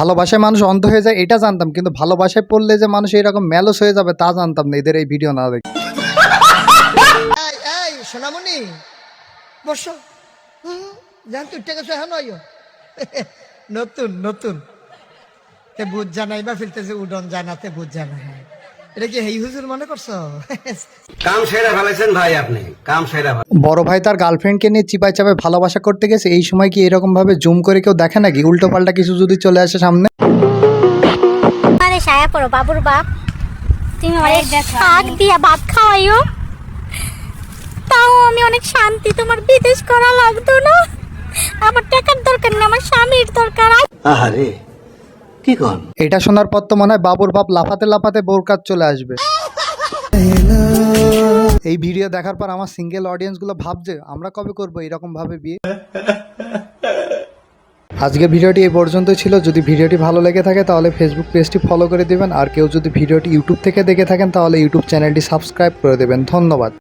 ভালোবাসায় মানুষ অন্ধ হয়ে যায় এটা জানতাম, কিন্তু ভালোবাসায় পড়লে যে মানুষ এরকম ম্যালোস হয়ে যাবে তা জানতাম না এদের এই ভিডিও না দেখে। এই সোনামণি বসো। জান তুই টাকা হ্যাঁ নয় নতুন নতুন তে বুঝ জানাই বা ফিরতেছে উডন জানাতে বুঝ জানা। হ্যাঁ এটা কি হেই হুজুর মনে করছো? কাম সেরা ফেলেছেন ভাই, আপনি কাম সেরা। বড় ভাই তার গার্লফ্রেন্ডকে নিয়ে চিপাই চাপায় ভালোবাসা করতে গেছে, এই সময় কি এরকম ভাবে জুম করে কেউ দেখে নাকি? উল্টো পাল্টা কিছু যদি চলে আসে সামনে। আরে ছায়া পড়ো বাবুর বাপ, তুমি অনেক শাক দিয়া ভাত খাওয়াইও, তাও আমি অনেক শান্তি। তোমার বিদেশ করা লাগতো না, আমার টাকার দরকার না, আমার স্বামীর দরকার। আহারে কি কোন? এটা শোনার পর তো মনে হয় বাবুর বাপ লাফাতে লাফাতে বোর কাজ চলে আসবে। এই ভিডিও দেখার পর আমার সিঙ্গেল অডিয়েন্স গুলো ভাবছে আমরা কবে করবো এরকম ভাবে বিয়ে। আজকে ভিডিওটি এই পর্যন্তই ছিল। যদি ভিডিওটি ভালো লেগে থাকে তাহলে ফেসবুক পেজটি ফলো করে দিবেন, আর কেউ যদি ভিডিওটি ইউটিউব থেকে দেখে থাকেন তাহলে ইউটিউব চ্যানেলটি সাবস্ক্রাইব করে দেবেন। ধন্যবাদ।